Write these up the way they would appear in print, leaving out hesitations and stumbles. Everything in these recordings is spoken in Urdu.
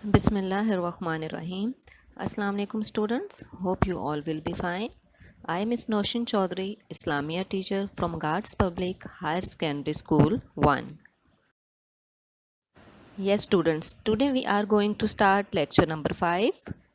Bismillahirrahmanirrahim. Assalamu alaikum students. Hope you all will be fine. I am Ms. Noshin Chaudhary, Islamia teacher from Guards Public Higher Secondary School 1. Yes students, today we are going to start lecture number 5.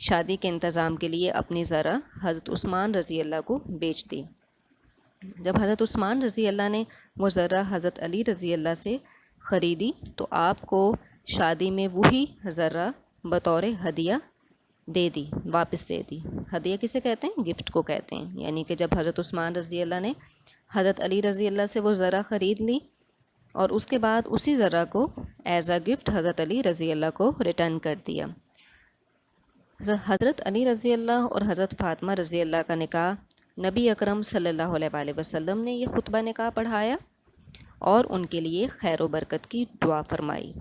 شادی کے انتظام کے لیے اپنی زرع حضرت عثمان رضی اللہ کو بیچ دی۔ جب حضرت عثمان رضی اللہ نے وہ زرع حضرت علی رضی اللہ سے خریدی تو آپ کو شادی میں وہی زرع بطور ہدیہ دے دی، واپس دے دی۔ ہدیہ کسے کہتے ہیں؟ گفٹ کو کہتے ہیں۔ یعنی کہ جب حضرت عثمان رضی اللہ نے حضرت علی رضی اللہ سے وہ زرع خرید لی اور اس کے بعد اسی زرع کو ایز اے گفٹ حضرت علی رضی اللہ کو ریٹرن کر دیا۔ حضرت علی رضی اللہ اور حضرت فاطمہ رضی اللہ کا نکاح نبی اکرم صلی اللہ علیہ وآلہ وسلم نے یہ خطبہ نکاح پڑھایا اور ان کے لیے خیر و برکت کی دعا فرمائی۔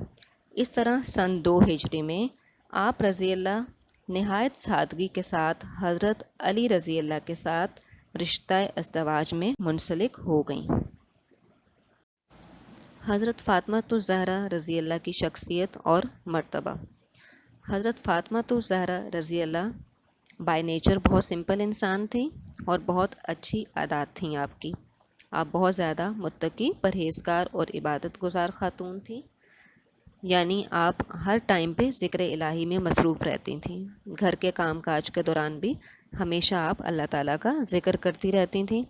اس طرح سن 2 ہجری میں آپ رضی اللہ نہایت سادگی کے ساتھ حضرت علی رضی اللہ کے ساتھ رشتہ ازدواج میں منسلک ہو گئیں۔ حضرت فاطمہ الزہرا رضی اللہ کی شخصیت اور مرتبہ۔ حضرت فاطمہ الزہرا رضی اللہ بائی نیچر بہت سمپل انسان تھیں اور بہت اچھی عادات تھیں آپ کی۔ آپ بہت زیادہ متقی، پرہیزگار اور عبادت گزار خاتون تھیں، یعنی آپ ہر ٹائم پہ ذکر الہی میں مصروف رہتی تھیں۔ گھر کے کام کاج کے دوران بھی ہمیشہ آپ اللہ تعالیٰ کا ذکر کرتی رہتی تھیں۔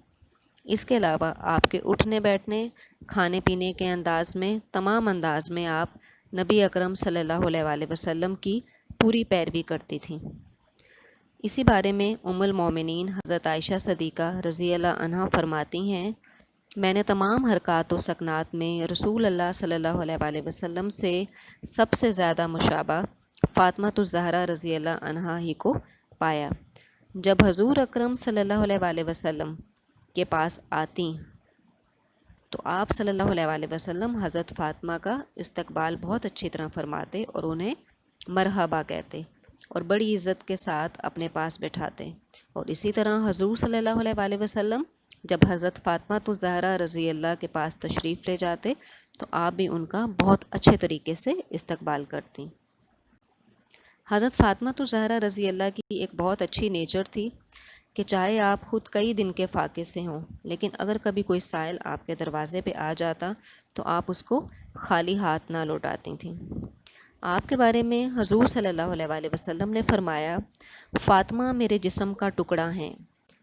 اس کے علاوہ آپ کے اٹھنے بیٹھنے، کھانے پینے کے انداز میں، تمام انداز میں آپ نبی اکرم صلی اللہ علیہ وآلہ وسلم کی پوری پیروی کرتی تھیں۔ اسی بارے میں ام المومنین حضرت عائشہ صدیقہ رضی اللہ عنہا فرماتی ہیں، میں نے تمام حرکات و سکنات میں رسول اللہ صلی اللہ علیہ وآلہ وسلم سے سب سے زیادہ مشابہ فاطمہ الزہرا رضی اللہ عنہا ہی کو پایا۔ جب حضور اکرم صلی اللہ علیہ وآلہ وسلم کے پاس آتی تو آپ صلی اللہ علیہ وآلہ وسلم حضرت فاطمہ کا استقبال بہت اچھی طرح فرماتے اور انہیں مرحبا کہتے اور بڑی عزت کے ساتھ اپنے پاس بٹھاتے۔ اور اسی طرح حضور صلی اللہ علیہ وآلہ وسلم جب حضرت فاطمہ الزہرا رضی اللہ کے پاس تشریف لے جاتے تو آپ بھی ان کا بہت اچھے طریقے سے استقبال کرتی۔ حضرت فاطمہ الزہرا رضی اللہ کی ایک بہت اچھی نیچر تھی کہ چاہے آپ خود کئی دن کے فاقے سے ہوں، لیکن اگر کبھی کوئی سائل آپ کے دروازے پہ آ جاتا تو آپ اس کو خالی ہاتھ نہ لوٹاتی تھیں۔ آپ کے بارے میں حضور صلی اللہ علیہ وآلہ وسلم نے فرمایا، فاطمہ میرے جسم کا ٹکڑا ہیں،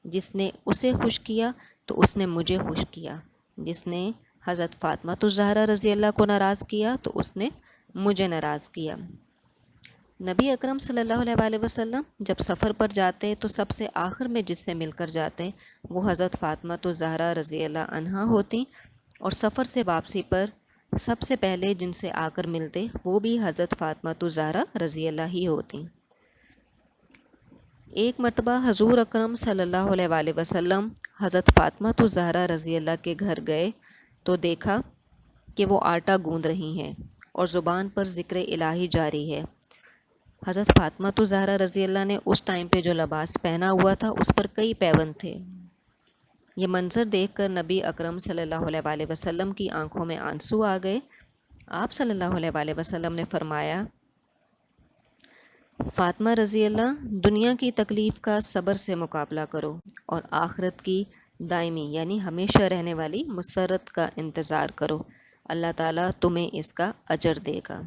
جس نے اسے خوش کیا تو اس نے مجھے خوش کیا، جس نے حضرت فاطمہ الزہرا رضی اللہ کو ناراض کیا تو اس نے مجھے ناراض کیا۔ نبی اکرم صلی اللہ علیہ وآلہ وسلم جب سفر پر جاتے تو سب سے آخر میں جس سے مل کر جاتے وہ حضرت فاطمہ الزہرا رضی اللہ عنہا ہوتی، اور سفر سے واپسی پر سب سے پہلے جن سے آ کر ملتے وہ بھی حضرت فاطمہ الزہرا رضی اللہ ہی ہوتی۔ ایک مرتبہ حضور اکرم صلی اللہ علیہ وآلہ وسلم حضرت فاطمہ الزہرا رضی اللہ کے گھر گئے تو دیکھا کہ وہ آٹا گوندھ رہی ہیں اور زبان پر ذکر الہی جاری ہے۔ حضرت فاطمہ الزہرا رضی اللہ نے اس ٹائم پہ جو لباس پہنا ہوا تھا اس پر کئی پیوند تھے۔ یہ منظر دیکھ کر نبی اکرم صلی اللہ علیہ وآلہ وسلم کی آنکھوں میں آنسو آ گئے۔ آپ صلی اللہ علیہ وآلہ وسلم نے فرمایا، فاطمہ رضی اللہ، دنیا کی تکلیف کا صبر سے مقابلہ کرو اور آخرت کی دائمی یعنی ہمیشہ رہنے والی مسرت کا انتظار کرو، اللہ تعالیٰ تمہیں اس کا اجر دے گا۔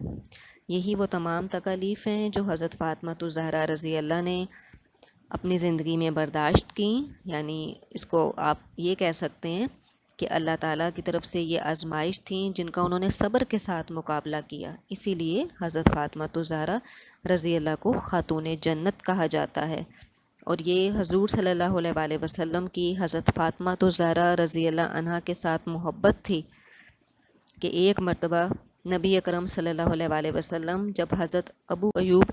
یہی وہ تمام تکالیف ہیں جو حضرت فاطمہ الزہرا رضی اللہ نے اپنی زندگی میں برداشت کیں، یعنی اس کو آپ یہ کہہ سکتے ہیں کہ اللہ تعالیٰ کی طرف سے یہ آزمائش تھیں جن کا انہوں نے صبر کے ساتھ مقابلہ کیا۔ اسی لیے حضرت فاطمہ الزہرا رضی اللہ کو خاتون جنت کہا جاتا ہے، اور یہ حضور صلی اللہ علیہ وآلہ وسلم کی حضرت فاطمہ الزہرا رضی اللہ عنہا کے ساتھ محبت تھی کہ ایک مرتبہ نبی اکرم صلی اللہ علیہ وآلہ وسلم جب حضرت ابو ایوب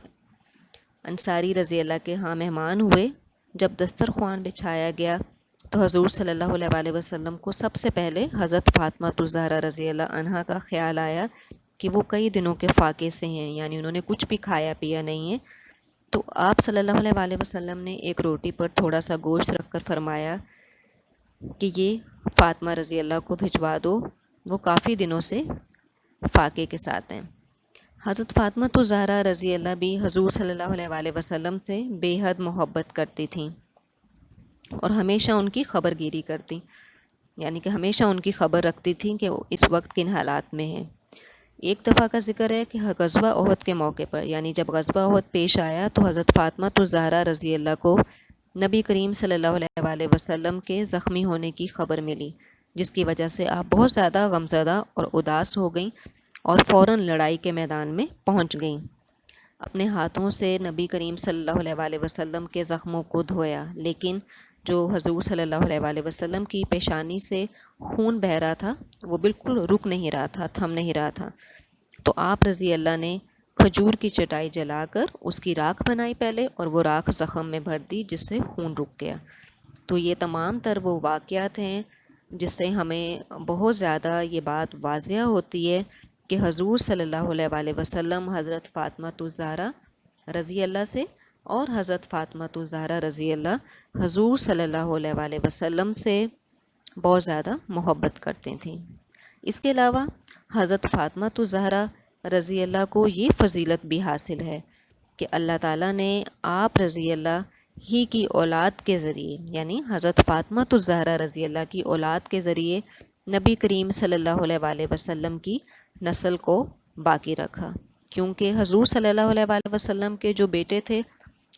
انصاری رضی اللہ کے ہاں مہمان ہوئے، جب دسترخوان بچھایا گیا تو حضور صلی اللہ علیہ وآلہ وسلم کو سب سے پہلے حضرت فاطمہ الزہرا رضی اللہ عنہا کا خیال آیا کہ وہ کئی دنوں کے فاقے سے ہیں، یعنی انہوں نے کچھ بھی کھایا پیا نہیں ہے۔ تو آپ صلی اللہ علیہ وآلہ وسلم نے ایک روٹی پر تھوڑا سا گوشت رکھ کر فرمایا کہ یہ فاطمہ رضی اللہ کو بھجوا دو، وہ کافی دنوں سے فاقے کے ساتھ ہیں۔ حضرت فاطمہ الزہرا رضی اللہ بھی حضور صلی اللہ علیہ وآلہ وسلم سے بے حد محبت کرتی تھیں اور ہمیشہ ان کی خبر گیری کرتی، یعنی کہ ہمیشہ ان کی خبر رکھتی تھیں کہ وہ اس وقت کن حالات میں ہیں۔ ایک دفعہ کا ذکر ہے کہ غزوہ احد کے موقع پر، یعنی جب غزوہ احد پیش آیا تو حضرت فاطمہ الزہرا رضی اللہ کو نبی کریم صلی اللہ علیہ وآلہ وسلم کے زخمی ہونے کی خبر ملی، جس کی وجہ سے آپ بہت زیادہ غمزدہ اور اداس ہو گئیں اور فوراً لڑائی کے میدان میں پہنچ گئیں۔ اپنے ہاتھوں سے نبی کریم صلی اللہ علیہ وآلہ وسلم کے زخموں کو دھویا، لیکن جو حضور صلی اللہ علیہ وآلہ وسلم کی پیشانی سے خون بہہ رہا تھا وہ بالکل رک نہیں رہا تھا، تھم نہیں رہا تھا۔ تو آپ رضی اللہ نے کھجور کی چٹائی جلا کر اس کی راکھ بنائی پہلے، اور وہ راکھ زخم میں بھر دی جس سے خون رک گیا۔ تو یہ تمام تر وہ واقعات ہیں جس سے ہمیں بہت زیادہ یہ بات واضح ہوتی ہے کہ حضور صلی اللہ علیہ وآلہ وسلم حضرت فاطمہ الزہرا رضی اللہ سے اور حضرت فاطمہ الزہرا رضی اللہ حضور صلی اللہ علیہ وآلہ وسلم سے بہت زیادہ محبت کرتے تھیں۔ اس کے علاوہ حضرت فاطمہ الزہرا رضی اللہ کو یہ فضیلت بھی حاصل ہے کہ اللہ تعالیٰ نے آپ رضی اللہ ہی کی اولاد کے ذریعے، یعنی حضرت فاطمہ الزہرا رضی اللہ کی اولاد کے ذریعے نبی کریم صلی اللہ علیہ وآلہ وسلم کی نسل کو باقی رکھا، کیونکہ حضور صلی اللہ علیہ وآلہ وسلم کے جو بیٹے تھے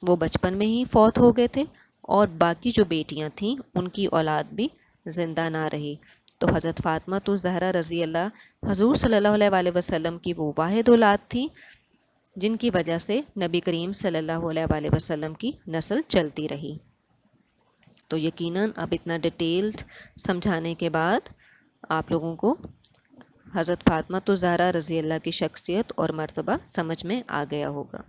وہ بچپن میں ہی فوت ہو گئے تھے، اور باقی جو بیٹیاں تھیں ان کی اولاد بھی زندہ نہ رہی۔ تو حضرت فاطمہ الزہرا رضی اللہ حضور صلی اللہ علیہ وآلہ وسلم کی وہ واحد اولاد تھی جن کی وجہ سے نبی کریم صلی اللہ علیہ وآلہ وسلم کی نسل چلتی رہی۔ تو یقیناً اب اتنا ڈیٹیلڈ سمجھانے کے بعد آپ لوگوں کو حضرت فاطمہ الزہرا رضی اللہ کی شخصیت اور مرتبہ سمجھ میں آ گیا ہوگا۔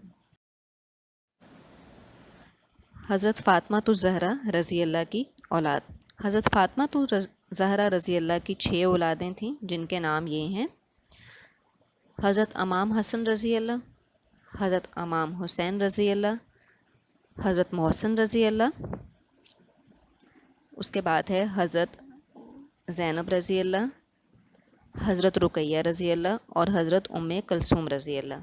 حضرت فاطمہ الزہرا رضی اللہ کی اولاد۔ حضرت فاطمہ الزہرا رضی اللہ کی 6 اولادیں تھیں جن کے نام یہ ہیں: حضرت امام حسن رضی اللہ، حضرت امام حسین رضی اللہ، حضرت محسن رضی اللہ، اس کے بعد ہے حضرت زینب رضی اللہ، حضرت رقیہ رضی اللہ اور حضرت ام کلثوم رضی اللہ۔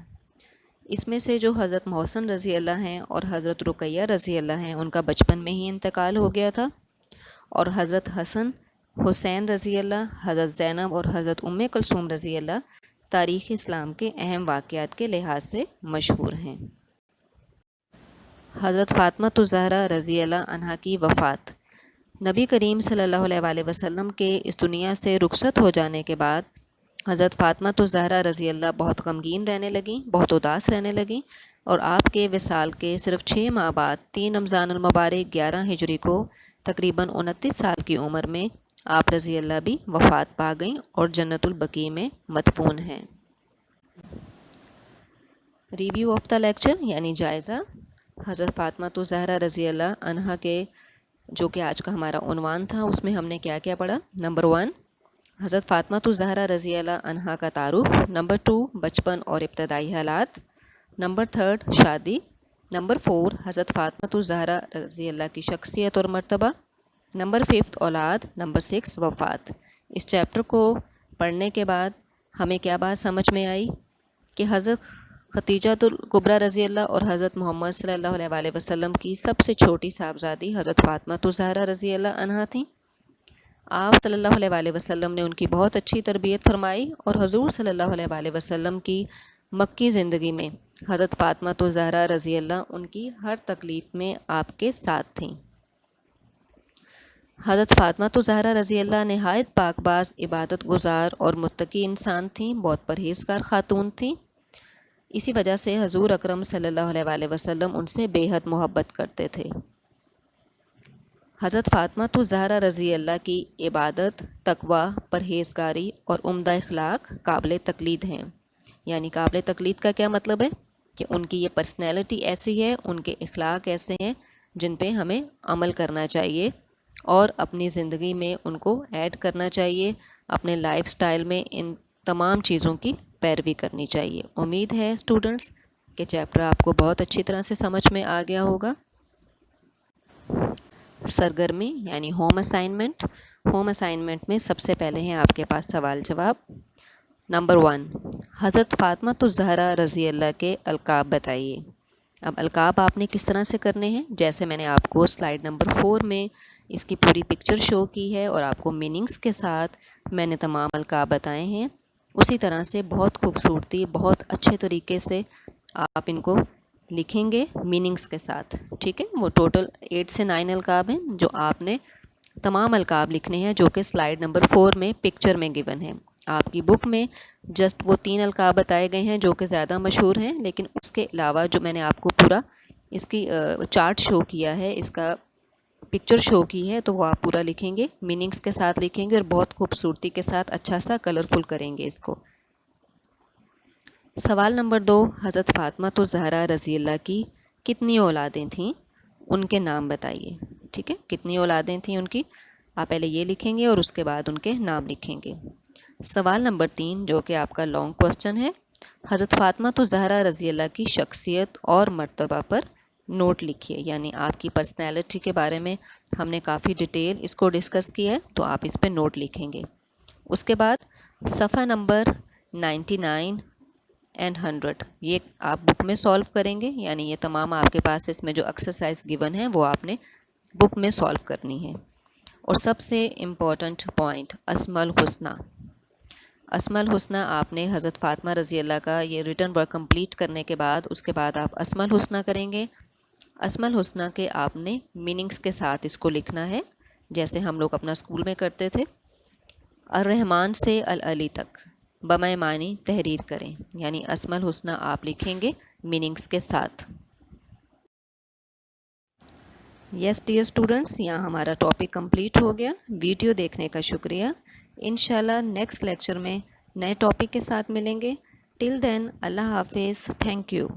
اس میں سے جو حضرت محسن رضی اللہ ہیں اور حضرت رقیہ رضی اللہ ہیں ان کا بچپن میں ہی انتقال ہو گیا تھا، اور حضرت حسن حسین رضی اللہ، حضرت زینب اور حضرت ام کلثوم رضی اللہ تاریخ اسلام کے اہم واقعات کے لحاظ سے مشہور ہیں۔ حضرت فاطمہ الزہرا رضی اللہ عنہا کی وفات۔ نبی کریم صلی اللہ علیہ وآلہ وسلم کے اس دنیا سے رخصت ہو جانے کے بعد حضرت فاطمہ الزہرا رضی اللہ بہت غمگین رہنے لگیں، بہت اداس رہنے لگیں، اور آپ کے وصال کے صرف 6 ماہ بعد 3 رمضان المبارک 11 ہجری کو تقریباً 29 سال کی عمر میں آپ رضی اللہ بھی وفات پا گئیں اور جنت البقیع میں مدفون ہیں۔ ریویو آف دا لیکچر یعنی جائزہ۔ حضرت فاطمہ الزہرا رضی اللہ عنہا کے جو کہ آج کا ہمارا عنوان تھا اس میں ہم نے کیا کیا پڑھا؟ نمبر 1 حضرت فاطمہ الزہرا رضی اللہ عنہا کا تعارف، نمبر 2 بچپن اور ابتدائی حالات، نمبر 3 شادی، نمبر 4 حضرت فاطمہ الزہرا رضی اللہ کی شخصیت اور مرتبہ، نمبر 5 اولاد، نمبر 6 وفات۔ اس چیپٹر کو پڑھنے کے بعد ہمیں کیا بات سمجھ میں آئی کہ حضرت خدیجہ الکبریٰ رضی اللہ اور حضرت محمد صلی اللہ علیہ وآلہ وسلم کی سب سے چھوٹی صاحبزادی حضرت فاطمہ الزہرا رضی اللہ عنہا تھیں۔ آپ صلی اللہ علیہ وآلہ وسلم نے ان کی بہت اچھی تربیت فرمائی، اور حضور صلی اللہ علیہ وآلہ وسلم کی مکی زندگی میں حضرت فاطمہ الزہرا رضی اللہ ان کی ہر تکلیف میں آپ کے ساتھ تھیں۔ حضرت فاطمہ الزہرا رضی اللہ نہایت پاک باز، عبادت گزار اور متقی انسان تھیں، بہت پرہیزگار خاتون تھیں۔ اسی وجہ سے حضور اکرم صلی اللہ علیہ وآلہ وسلم ان سے بے حد محبت کرتے تھے۔ حضرت فاطمہ الزہرا رضی اللہ کی عبادت، تقوی، پرہیزگاری اور عمدہ اخلاق قابل تقلید ہیں۔ یعنی قابل تقلید کا کیا مطلب ہے؟ کہ ان کی یہ پرسنالٹی ایسی ہے، ان کے اخلاق ایسے ہیں جن پہ ہمیں عمل کرنا چاہیے اور اپنی زندگی میں ان کو ایڈ کرنا چاہیے، اپنے لائف سٹائل میں ان تمام چیزوں کی پیروی کرنی چاہیے۔ امید ہے اسٹوڈنٹس کہ چیپٹر آپ کو بہت اچھی طرح سے سمجھ میں آ گیا ہوگا۔ سرگرمی یعنی ہوم اسائنمنٹ۔ ہوم اسائنمنٹ میں سب سے پہلے ہیں آپ کے پاس سوال جواب۔ نمبر 1 حضرت فاطمہ الزہرا رضی اللہ کے القاب بتائیے۔ اب القاب آپ نے کس طرح سے کرنے ہیں؟ جیسے میں نے آپ کو سلائیڈ نمبر 4 میں اس کی پوری پکچر شو کی ہے اور آپ کو میننگز کے ساتھ میں نے تمام القاب بتائے ہیں۔ اسی طرح سے بہت خوبصورتی بہت اچھے طریقے سے آپ ان کو لکھیں گے میننگز کے ساتھ. ٹھیک ہے, وہ ٹوٹل 8 سے 9 القاب ہیں جو آپ نے تمام القاب لکھنے ہیں جو کہ سلائیڈ نمبر 4 میں پکچر میں گیون ہے. آپ کی بک میں جسٹ وہ 3 القاب بتائے گئے ہیں جو کہ زیادہ مشہور ہیں, لیکن اس کے علاوہ جو میں نے آپ کو پورا اس کی چارٹ شو کیا ہے, اس کا پکچر شو کی ہے, تو وہ آپ پورا لکھیں گے, میننگز کے ساتھ لکھیں گے اور بہت خوبصورتی کے ساتھ اچھا سا کلرفل کریں گے اس کو. سوال نمبر 2, حضرت فاطمہ الزہرا رضی اللہ کی کتنی اولادیں تھیں, ان کے نام بتائیے. ٹھیک ہے, کتنی اولادیں تھیں ان کی, آپ پہلے یہ لکھیں گے اور اس کے بعد ان کے نام لکھیں گے. سوال نمبر 3 جو کہ آپ کا لانگ کوسچن ہے, حضرت فاطمہ الزہرا رضی اللہ کی شخصیت اور مرتبہ پر نوٹ لکھیے. یعنی آپ کی پرسنالٹی کے بارے میں ہم نے کافی ڈیٹیل اس کو ڈسکس کیا ہے, تو آپ اس پہ نوٹ لکھیں گے. اس کے بعد صفحہ نمبر 99 اینڈ 100 یہ آپ بک میں سولو کریں گے. یعنی یہ تمام آپ کے پاس اس میں جو ایکسرسائز گیون ہیں وہ آپ نے بک میں سولو کرنی ہے. اور سب سے امپورٹنٹ پوائنٹ اسماء الحسنی. اسماء الحسنی آپ نے حضرت فاطمہ رضی اللہ کا یہ ریٹن ورک کمپلیٹ کرنے کے بعد اس کے بعد آپ اسماء الحسنی کریں گے. اسماء الحسنی کے آپ نے میننگز کے ساتھ اس کو لکھنا ہے جیسے ہم لوگ اپنا اسکول میں کرتے تھے. الرحمن سے العلی تک بمعنی معنی تحریر کریں. یعنی اسماء الحسنی آپ لکھیں گے میننگز کے ساتھ. یس ڈیئر اسٹوڈنٹس, یہاں ہمارا ٹاپک کمپلیٹ ہو گیا. ویڈیو دیکھنے کا شکریہ. انشاءاللہ نیکسٹ لیکچر میں نئے ٹاپک کے ساتھ ملیں گے. ٹل دین اللہ حافظ. Thank you.